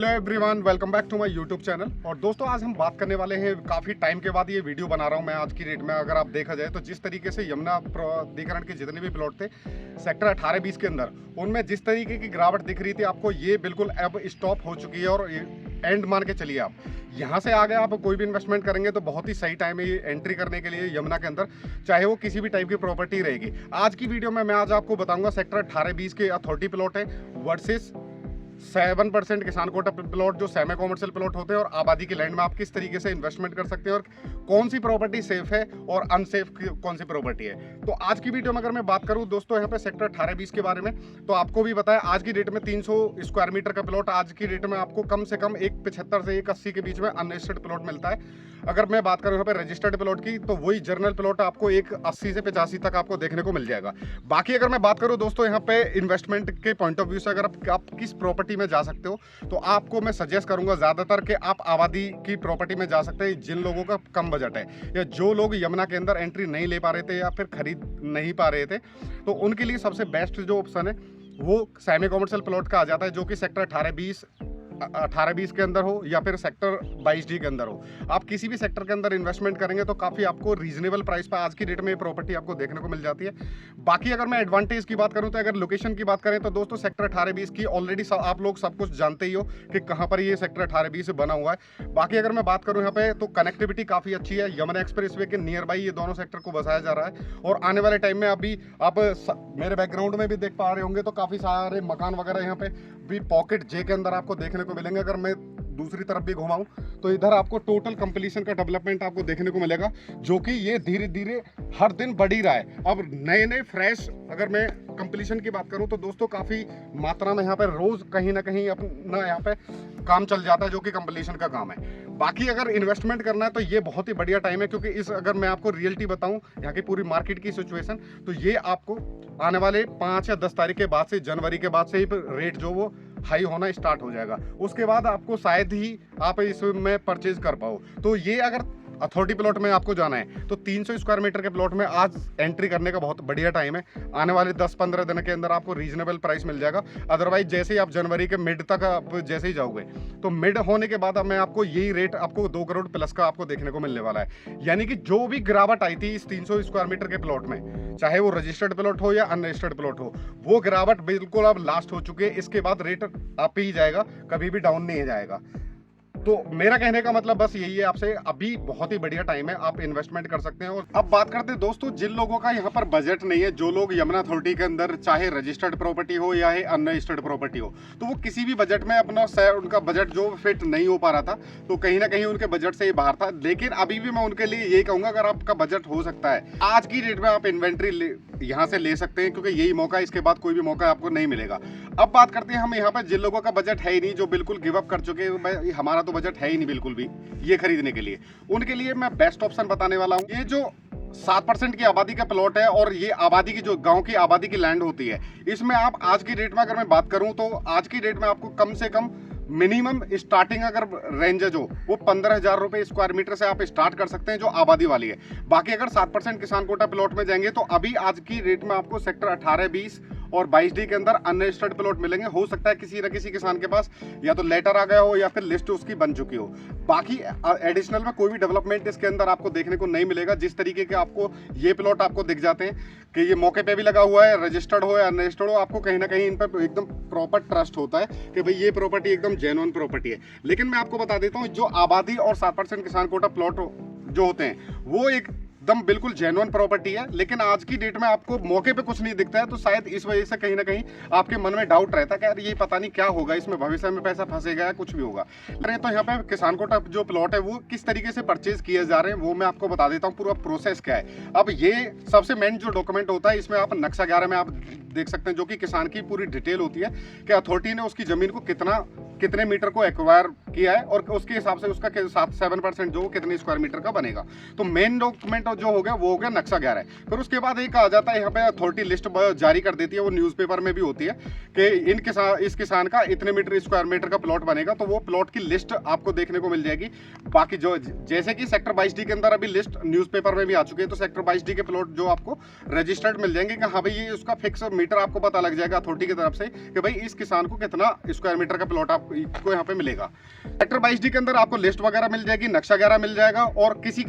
Hello everyone, welcome back to my YouTube channel. और दोस्तों, आज हम बात करने वाले हैं, काफ़ी टाइम के बाद ये वीडियो बना रहा हूँ मैं आज की डेट में। अगर आप देखा जाए तो जिस तरीके से यमुना प्राधिकरण के जितने भी प्लॉट थे सेक्टर 18-20 के अंदर, उनमें जिस तरीके की गिरावट दिख रही थी आपको, ये बिल्कुल अब स्टॉप हो चुकी है। और एंड मान के चलिए, आप यहाँ से आगे आप कोई भी इन्वेस्टमेंट करेंगे तो बहुत ही सही टाइम है ये एंट्री करने के लिए यमुना के अंदर, चाहे वो किसी भी टाइप की प्रॉपर्टी रहेगी। आज की वीडियो में मैं आज आपको बताऊंगा सेक्टर 18-20 के अथॉरिटी प्लॉट है वर्सेस 7% किसान कोटा प्लॉट जो सेमी कॉमर्शियल प्लॉट होते हैं, और आबादी के लैंड में आप किस तरीके से इन्वेस्टमेंट कर सकते हैं और कौन सी प्रॉपर्टी सेफ है और अनसेफ कौन सी प्रॉपर्टी है। तो आज की वीडियो में अगर मैं बात करूं दोस्तों यहाँ पे सेक्टर 18-20 के बारे में, तो आपको भी बताया आज की डेट में 300 स्क्वायर मीटर का प्लॉट आज की डेट में आपको कम से कम 175 से 180 के बीच में अनरजिस्टर्ड प्लॉट मिलता है। अगर मैं बात करूं यहाँ पे रजिस्टर्ड प्लॉट की, तो वही जर्नल प्लॉट आपको 180 से 85 तक आपको देखने को मिल जाएगा। बाकी अगर मैं बात करूं दोस्तों यहाँ पे इन्वेस्टमेंट के पॉइंट ऑफ व्यू से, अगर आप किस प्रॉपर्टी में जा सकते हो, तो आपको मैं सजेस्ट करूंगा ज़्यादातर कि आप आबादी की प्रॉपर्टी में जा सकते हैं, जिन लोगों का कम बजट है या जो लोग यमुना के अंदर एंट्री नहीं ले पा रहे थे या फिर खरीद नहीं पा रहे थे, तो उनके लिए सबसे बेस्ट जो ऑप्शन है वो सेमी कॉमर्शियल प्लॉट का आ जाता है, जो कि सेक्टर 18-20 के अंदर हो या फिर सेक्टर 22D के अंदर हो। आप किसी भी सेक्टर के अंदर इन्वेस्टमेंट करेंगे तो काफ़ी आपको रीजनेबल प्राइस पर आज की डेट में ये प्रॉपर्टी आपको देखने को मिल जाती है। बाकी अगर मैं एडवांटेज की बात करूं, तो अगर लोकेशन की बात करें तो दोस्तों सेक्टर 18-20 की ऑलरेडी आप लोग सब कुछ जानते ही हो कि कहाँ पर ये सेक्टर 18-20 बना हुआ है। बाकी अगर मैं बात करूँ यहाँ पे, तो कनेक्टिविटी काफ़ी अच्छी है। यमुना एक्सप्रेस वे के नियर बाई ये दोनों सेक्टर को बसाया जा रहा है, और आने वाले टाइम में अभी आप मेरे बैकग्राउंड में भी देख पा रहे होंगे तो काफ़ी सारे मकान वगैरह यहाँ पे भी पॉकेट जे के अंदर आपको देखने को मिलेंगे। अगर मैं दूसरी तरफ भी घुमाऊं तो इधर आपको टोटल कंप्लीशन का डेवलपमेंट आपको देखने को मिलेगा, जो कि ये धीरे धीरे हर दिन बढ़ ही रहा है। अब नए नए फ्रेश अगर मैं कंप्लीशन की बात करूं तो दोस्तों काफ़ी मात्रा में यहाँ पे रोज़ कहीं ना कहीं अपना यहाँ पे काम चल जाता है, जो कि कंप्लीशन का काम है। बाकी अगर इन्वेस्टमेंट करना है तो ये बहुत ही बढ़िया टाइम है, क्योंकि इस अगर मैं आपको रियलिटी बताऊं यहाँ की पूरी मार्केट की सिचुएशन, तो ये आपको आने वाले 5 या 10 तारीख के बाद से, जनवरी के बाद से ही रेट जो वो हाई होना स्टार्ट हो जाएगा। उसके बाद आपको शायद ही आप इसमें परचेज कर पाओ। तो ये अगर अथॉरिटी प्लॉट में आपको जाना है तो 300 स्क्वायर मीटर के प्लॉट में आज एंट्री करने का बहुत बढ़िया टाइम है। आने वाले 10-15 दिन के अंदर आपको रीजनेबल प्राइस मिल जाएगा। अदरवाइज जैसे ही आप जनवरी के मिड तक आप जैसे ही जाओगे, तो मिड होने के बाद अब मैं आपको यही रेट आपको 2 करोड़ प्लस का आपको देखने को मिलने वाला है। यानी कि जो भी गिरावट आई थी इस 300 स्क्वायर मीटर के प्लॉट में, चाहे वो रजिस्टर्ड प्लॉट हो या अनरजिस्टर्ड प्लॉट हो, वो गिरावट बिल्कुल अब लास्ट हो चुकी है। इसके बाद रेट अप ही जाएगा, कभी भी डाउन नहीं जाएगा। तो मेरा कहने का मतलब बस यही है आपसे, अभी बहुत ही बढ़िया टाइम है, आप इन्वेस्टमेंट कर सकते हैं। और अब बात करते हैं दोस्तों जिन लोगों का यहाँ पर बजट नहीं है, जो लोग यमुना अथॉरिटी के अंदर चाहे रजिस्टर्ड प्रॉपर्टी हो या अनरजिस्टर्ड प्रॉपर्टी हो, तो वो किसी भी बजट में अपना उनका बजट जो फिट नहीं हो पा रहा था, तो कहीं ना कहीं उनके बजट से ही बाहर था। लेकिन अभी भी मैं उनके लिए यही कहूंगा, अगर आपका बजट हो सकता है आज की डेट में आप इन्वेंट्री यहाँ से ले सकते हैं, क्योंकि यही मौका, इसके बाद कोई भी मौका आपको नहीं मिलेगा। अब बात करते हैं हम यहाँ पर जिन लोगों का बजट है ही नहीं, जो बिल्कुल गिव अप कर चुके हैं, हमारा तो बजट है ही नहीं बिल्कुल भी ये खरीदने के लिए, उनके लिए मैं बेस्ट ऑप्शन बताने वाला हूँ। ये जो 7% की आबादी का प्लॉट है, और ये आबादी की जो गांव की आबादी की लैंड होती है, इसमें आप आज की डेट में अगर मैं बात करूं तो आज की डेट में आपको कम से कम मिनिमम स्टार्टिंग अगर रेंज है जो वो 15,000 रुपए स्क्वायर मीटर से आप स्टार्ट कर सकते हैं, जो आबादी वाली है। बाकी अगर 7% किसान कोटा प्लॉट में जाएंगे तो अभी आज की रेट में आपको सेक्टर 18-20 और 22D के अंदर अनरजिस्टर्ड प्लॉट मिलेंगे। हो सकता है किसी न किसी किसान के पास या तो लेटर आ गया हो या फिर लिस्ट उसकी बन चुकी हो। बाकी एडिशनल में कोई भी डेवलपमेंट इसके अंदर आपको देखने को नहीं मिलेगा। जिस तरीके के आपको ये प्लॉट आपको दिख जाते हैं कि ये मौके पे भी लगा हुआ है, रजिस्टर्ड हो या अनरजिस्टर्ड हो, आपको कहीं ना कहीं इन पर एकदम प्रॉपर ट्रस्ट होता है कि भाई ये प्रॉपर्टी एकदम जेन्युइन प्रॉपर्टी है। लेकिन मैं आपको बता देता हूँ, जो आबादी और 7% किसान कोटा प्लॉट जो होते हैं वो एकदम बिल्कुल जेन्युइन प्रॉपर्टी है, लेकिन आज की डेट में आपको मौके पे कुछ नहीं दिखता है, तो शायद इस वजह से कहीं ना कहीं आपके मन में डाउट रहता है कि यार ये पता नहीं क्या होगा, इसमें भविष्य में पैसा फंसेगा या कुछ भी होगा। अरे तो यहाँ पे किसान कोटा जो प्लॉट है वो किस तरीके से परचेज किए जा रहे हैं वो मैं आपको बता देता हूँ, पूरा प्रोसेस क्या है। अब ये सबसे मेन जो डॉक्यूमेंट होता है, इसमें आप नक्शा 11 में आप देख सकते हैं, जो कि किसान की पूरी डिटेल होती है कि अथॉरिटी ने उसकी जमीन को कितने मीटर को एक्वायर किया है और उसके हिसाब से उसका 7% जो कितने स्क्वायर मीटर का बनेगा। तो मेन डॉक्यूमेंट जो हो गया वो हो गया नक्शा 11। फिर उसके बाद एक आ जाता है यहाँ पे अथॉरिटी लिस्ट जारी कर देती है, वो न्यूज़पेपर में भी होती है कि इस किसान का इतने स्क्वायर मीटर का प्लॉट बनेगा, तो वो प्लॉट की लिस्ट आपको देखने को मिल जाएगी। बाकी जो जैसे कि सेक्टर 22D के अंदर अभी लिस्ट न्यूज़पेपर में भी आ चुकी है, तो सेक्टर 22D के प्लॉट जो आपको रजिस्टर्ड मिल जाएंगे कि हाँ भाई ये उसका फिक्स मीटर आपको पता लग जाएगा अथॉरिटी की तरफ से कि भाई इस किसान को कितना स्क्वायर मीटर का प्लॉट आपको यहाँ पे मिलेगा। सेक्टर 22D के अंदर आपको लिस्ट वगैरह मिल जाएगी, नक्शा 11 मिल जाएगा और किसी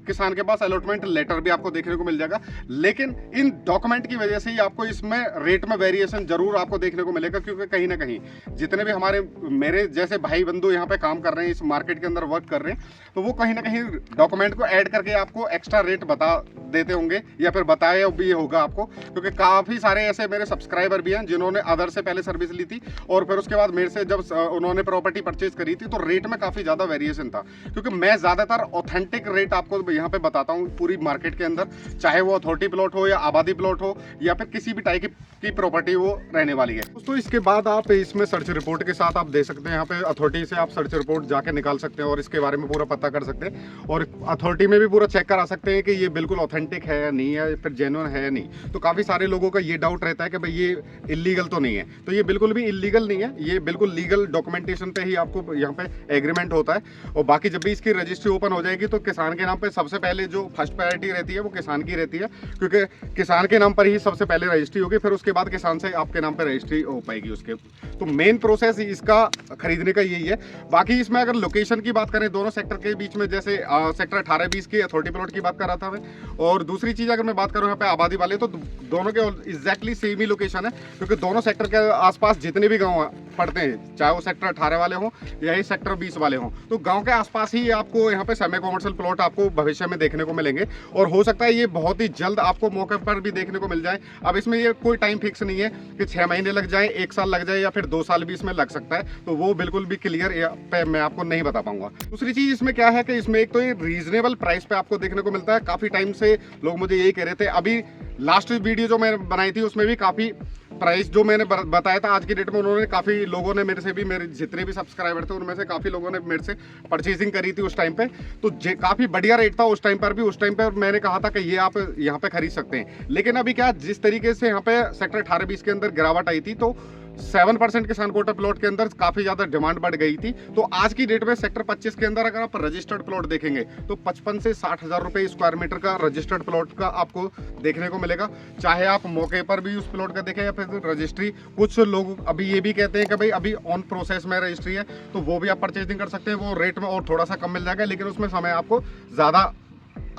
किसान के पास अलॉटमेंट लेटर भी आपको देखने को मिल जाएगा। लेकिन इन डॉक्यूमेंट की वजह से ही आपको इसमें रेट में वेरिएशन जरूर आपको देखने को मिलेगा, क्योंकि कहीं ना कहीं जितने भी मेरे जैसे भाई बंधु यहाँ पे काम कर रहे हैं, इस मार्केट के अंदर वर्क कर रहे हैं, तो वो कहीं ना कहीं डॉक्यूमेंट को ऐड करके आपको एक्स्ट्रा रेट बता देते होंगे या फिर बताया भी होगा आपको, क्योंकि काफ़ी सारे ऐसे मेरे सब्सक्राइबर भी हैं जिन्होंने अदर से पहले सर्विस ली थी और फिर उसके बाद मेरे से जब उन्होंने प्रॉपर्टी परचेज करी थी तो रेट में काफ़ी ज़्यादा वेरिएशन था। क्योंकि मैं ज़्यादातर ऑथेंटिक रेट आपको यहाँ पे बताता हूँ पूरी मार्केट के अंदर, चाहे वो अथॉरिटी प्लॉट हो या आबादी प्लॉट हो या फिर किसी भी टाइप की प्रॉपर्टी वो रहने वाली है। दोस्तों इसके बाद आप इसमें सर्च रिपोर्ट के साथ आप दे सकते हैं, यहाँ पे अथॉरिटी से आप सर्च रिपोर्ट जाके निकाल सकते हैं और इसके बारे में पूरा पता कर सकते हैं और अथॉरिटी में भी पूरा चेक करा सकते हैं कि ये बिल्कुल ऑथेंटिक है या नहीं है, फिर जेन्युइन है या नहीं। तो काफ़ी सारे लोगों का ये डाउट रहता है कि भाई ये इलीगल तो नहीं है, तो ये बिल्कुल भी इलीगल नहीं है, ये बिल्कुल लीगल डॉक्यूमेंटेशन पे ही आपको यहाँ पे एग्रीमेंट होता है। और बाकी जब भी इसकी रजिस्ट्री ओपन हो जाएगी तो किसान के नाम पे सबसे पहले जो फर्स्ट प्रायोरिटी रहती है वो किसान की रहती है, क्योंकि किसान के नाम पर ही सबसे पहले रजिस्ट्री होगी, फिर उसके बाद किसान से आपके नाम पर रजिस्ट्री हो पाएगी उसके। तो मेन प्रोसेस इसका खरीदने का यही है। बाकी इसमें अगर लोकेशन की बात करें दोनों सेक्टर के बीच में, जैसे सेक्टर 18-20 की अथॉरिटी प्लॉट की बात कर रहा था मैं, और दूसरी चीज़ अगर मैं बात करूँ यहाँ पे आबादी वाले, तो दोनों के एग्जैक्टली सेम ही लोकेशन है, क्योंकि दोनों सेक्टर के आसपास जितने भी गाँव पड़ते हैं, चाहे वो सेक्टर 18 वाले हों या ही सेक्टर 20 वाले हों, तो गांव के आसपास ही आपको यहाँ पे सेमी कॉमर्शियल प्लॉट आपको भविष्य में देखने को मिलेंगे और हो सकता है ये बहुत ही जल्द आपको मौके पर भी देखने को मिल जाए। अब इसमें ये कोई टाइम फिक्स नहीं है कि 6 महीने लग जाए, 1 साल लग जाए या फिर 2 साल भी इसमें लग सकता है, तो वो बिल्कुल भी क्लियर पे मैं आपको नहीं बता पाऊंगा। दूसरी चीज़ इसमें क्या है कि इसमें एक तो ये रीजनेबल प्राइस पे आपको देखने को मिलता है। काफ़ी टाइम से लोग मुझे यही कह रहे थे, अभी लास्ट वीडियो जो मैंने बनाई थी उसमें भी काफ़ी प्राइस जो मैंने बताया था आज की डेट में, उन्होंने काफ़ी लोगों ने मेरे से भी, मेरे जितने भी सब्सक्राइबर थे उनमें से काफ़ी लोगों ने मेरे से परचेजिंग करी थी उस टाइम पे, तो काफ़ी बढ़िया रेट था उस टाइम पर भी। उस टाइम पर मैंने कहा था कि ये आप यहाँ पे खरीद सकते हैं, लेकिन अभी क्या जिस तरीके से यहाँ पे सेक्टर 18-20 के अंदर गिरावट आई थी, तो 7% किसान कोटा प्लॉट के अंदर काफ़ी ज़्यादा डिमांड बढ़ गई थी। तो आज की डेट में सेक्टर 25 के अंदर अगर आप रजिस्टर्ड प्लॉट देखेंगे तो 55 से 60 हज़ार रुपये स्क्वायर मीटर का रजिस्टर्ड प्लॉट का आपको देखने को मिलेगा, चाहे आप मौके पर भी उस प्लॉट का देखें या फिर रजिस्ट्री। कुछ लोग अभी ये भी कहते हैं कि भाई अभी ऑन प्रोसेस में रजिस्ट्री है, तो वो भी आप परचेजिंग कर सकते हैं, वो रेट में और थोड़ा सा कम मिल जाएगा, लेकिन उसमें समय आपको ज़्यादा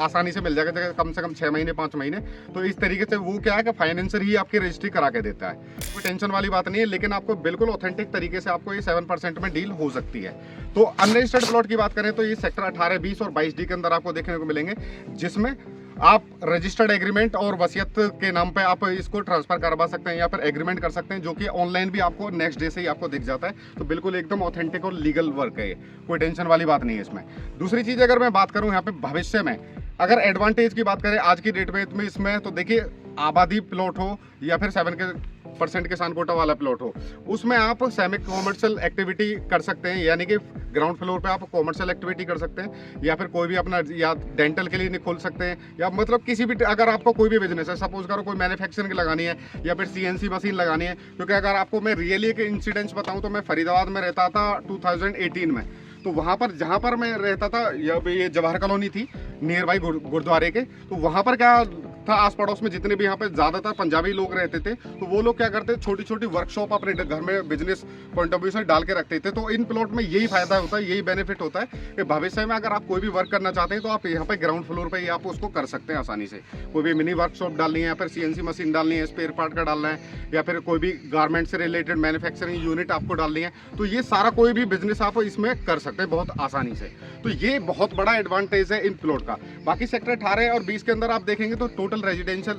आसानी से मिल जाएगा, कम से कम 6 महीने 5 महीने। तो इस तरीके से वो क्या है कि फाइनेंसर ही आपकी रजिस्ट्री करा के देता है, कोई टेंशन वाली बात नहीं है, लेकिन आपको बिल्कुल ऑथेंटिक तरीके से आपको ये 7% में डील हो सकती है। तो अनरजिस्टर्ड प्लॉट की बात करें तो ये सेक्टर 18, 20 और 22D के अंदर आपको देखने को मिलेंगे, जिसमें आप रजिस्टर्ड एग्रीमेंट और वसीयत के नाम पे आप इसको ट्रांसफर करवा सकते हैं या फिर एग्रीमेंट कर सकते हैं, जो कि ऑनलाइन भी आपको नेक्स्ट डे से ही आपको दिख जाता है। तो बिल्कुल एकदम ऑथेंटिक और लीगल वर्क है, कोई टेंशन वाली बात नहीं है इसमें। दूसरी चीज़ अगर मैं बात करूं यहाँ पे भविष्य में अगर एडवांटेज की बात करें आज की डेट में इसमें, तो देखिए आबादी प्लॉट हो या फिर 7% किसान कोटा वाला प्लॉट हो, उसमें आप सेमी कॉमर्शियल एक्टिविटी कर सकते हैं, यानी कि ग्राउंड फ्लोर पे आप कॉमर्शियल एक्टिविटी कर सकते हैं या फिर कोई भी अपना या डेंटल क्लिनिक खोल सकते हैं, या मतलब किसी भी अगर आपको कोई भी बिजनेस है, सपोज करो कोई मैन्युफैक्चरिंग लगानी है या फिर CNC मशीन लगानी है। क्योंकि अगर आपको मैं रियली एक इंसिडेंट्स बताऊँ तो मैं फरीदाबाद में रहता था 2018 में, तो वहाँ पर जहाँ पर मैं रहता था ये जवाहर कॉलोनी थी नियर बाई गुरुद्वारे के, तो वहाँ पर क्या था, आस पड़ोस में जितने भी यहाँ पे ज़्यादातर पंजाबी लोग रहते थे, तो वो लोग क्या करते, छोटी छोटी वर्कशॉप अपने घर में बिजनेस पॉइंट ऑफ व्यू से डाल के रखते थे। तो इन प्लॉट में यही फायदा होता है, यही बेनिफिट होता है कि भविष्य में अगर आप कोई भी वर्क करना चाहते हैं तो आप यहाँ पे ग्राउंड फ्लोर पे ही आप उसको कर सकते हैं आसानी से। कोई भी मिनी वर्कशॉप डालनी है या फिर CNC मशीन डालनी है, स्पेयर पार्ट का डालना है, या फिर कोई भी गारमेंट से रिलेटेड मैन्युफैक्चरिंग यूनिट आपको डालनी है, तो ये सारा कोई भी बिजनेस आप इसमें कर सकते हैं बहुत आसानी से। तो ये बहुत बड़ा एडवांटेज है इन प्लॉट का। बाकी सेक्टर 18 और 20 के अंदर आप देखेंगे तो टोटल रेजिडेंशियल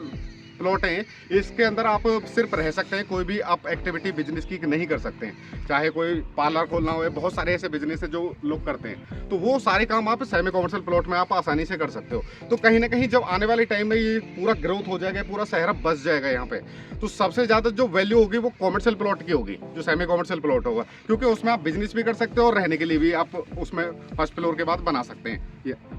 प्लॉट है, इसके अंदर आप सिर्फ रह सकते हैं, कोई भी आप एक्टिविटी बिजनेस की नहीं कर सकते हैं। चाहे कोई पार्लर खोलना हो, बहुत सारे ऐसे बिजनेस है जो लोग करते हैं, तो वो सारे काम आप सेमी कॉमर्शियल प्लॉट में आप आसानी से कर सकते हो। तो कहीं ना कहीं जब आने वाले टाइम में ये पूरा ग्रोथ हो जाएगा, पूरा शहर बस जाएगा यहाँ पे, तो सबसे ज़्यादा जो वैल्यू होगी वो कॉमर्शियल प्लॉट की होगी, जो सेमी कॉमर्शियल प्लॉट होगा, क्योंकि उसमें आप बिजनेस भी कर सकते हो और रहने के लिए भी आप उसमें फर्स्ट फ्लोर के बाद बना सकते हैं,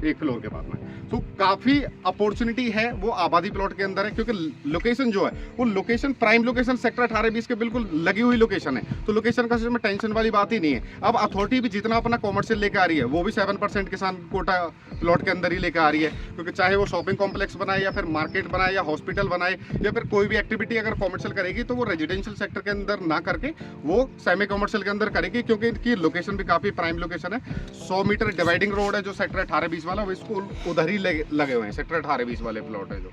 एक फ्लोर के बाद में। तो काफ़ी अपॉर्चुनिटी है वो आबादी प्लॉट के अंदर है, क्योंकि लोकेशन जो है वो लोकेशन प्राइम लोकेशन सेक्टर 18-20 के बिल्कुल लगी हुई लोकेशन है, तो लोकेशन का में टेंशन वाली बात ही नहीं है। अब अथॉरिटी भी जितना अपना कॉमर्शियल लेके आ रही है, वो भी 7% किसान कोटा प्लॉट के अंदर ही लेके आ रही है, क्योंकि चाहे वो शॉपिंग कॉम्प्लेक्स बनाए या फिर मार्केट बनाए या हॉस्पिटल बनाए या फिर कोई भी एक्टिविटी अगर कॉमर्शियल करेगी तो वो रेजिडेंशियल सेक्टर के अंदर ना करके वो सेमी कॉमर्शियल के अंदर करेगी, क्योंकि इनकी लोकेशन भी काफ़ी प्राइम लोकेशन है। 100 मीटर डिवाइडिंग रोड है जो सेक्टर 18-20 वाला, वो इसको उधर ही लगे हुए हैं, सेक्टर 18-20 वाले प्लॉट है जो,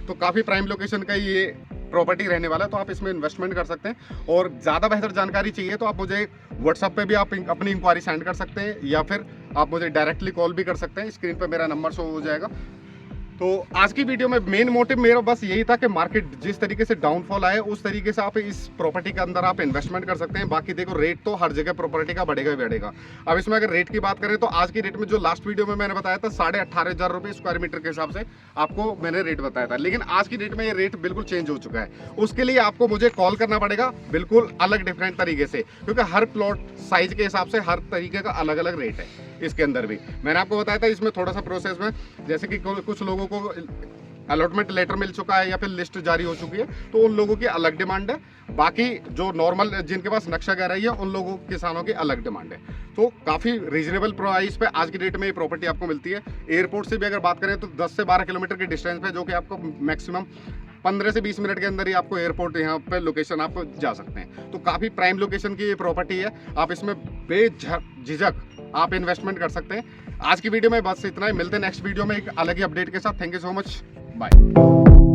तो काफ़ी प्राइम लोकेशन का ये प्रॉपर्टी रहने वाला है। तो आप इसमें इन्वेस्टमेंट कर सकते हैं, और ज़्यादा बेहतर जानकारी चाहिए तो आप मुझे व्हाट्सएप पे भी आप अपनी इंक्वायरी सेंड कर सकते हैं, या फिर आप मुझे डायरेक्टली कॉल भी कर सकते हैं। स्क्रीन पे मेरा नंबर शो हो जाएगा। तो आज की वीडियो में मेन मोटिव मेरा बस यही था कि मार्केट जिस तरीके से डाउनफॉल आए उस तरीके से आप इस प्रॉपर्टी के अंदर आप इन्वेस्टमेंट कर सकते हैं। बाकी देखो रेट तो हर जगह प्रॉपर्टी का बढ़ेगा ही बढ़ेगा। अब इसमें अगर रेट की बात करें तो आज की रेट में जो लास्ट वीडियो में मैंने बताया था 18,500 रुपये स्क्वायर मीटर के हिसाब से आपको मैंने रेट बताया था, लेकिन आज की डेट में ये रेट बिल्कुल चेंज हो चुका है। उसके लिए आपको मुझे कॉल करना पड़ेगा बिल्कुल अलग डिफरेंट तरीके से, क्योंकि हर प्लॉट साइज के हिसाब से हर तरीके का अलग अलग रेट है। इसके अंदर भी मैंने आपको बताया था इसमें थोड़ा सा प्रोसेस में, जैसे कि कुछ लोगों को अलॉटमेंट लेटर मिल चुका है या फिर लिस्ट जारी हो चुकी है, तो उन लोगों की अलग डिमांड है। बाकी जो नॉर्मल जिनके पास नक्शा गहराई है उन लोगों किसानों की अलग डिमांड है। तो काफ़ी रीजनेबल प्राइस पे आज की डेट में ये प्रॉपर्टी आपको मिलती है। एयरपोर्ट से भी अगर बात करें तो 10 से 12 किलोमीटर के डिस्टेंस पे, जो कि आपको मैक्सिमम 15 से 20 मिनट के अंदर ही आपको एयरपोर्ट यहाँ पे लोकेशन आप जा सकते हैं। तो काफ़ी प्राइम लोकेशन की ये प्रॉपर्टी है, आप इसमें बेझिझक आप इन्वेस्टमेंट कर सकते हैं। आज की वीडियो में बस इतना ही, मिलते हैं नेक्स्ट वीडियो में एक अलग ही अपडेट के साथ। Thank you so much, bye.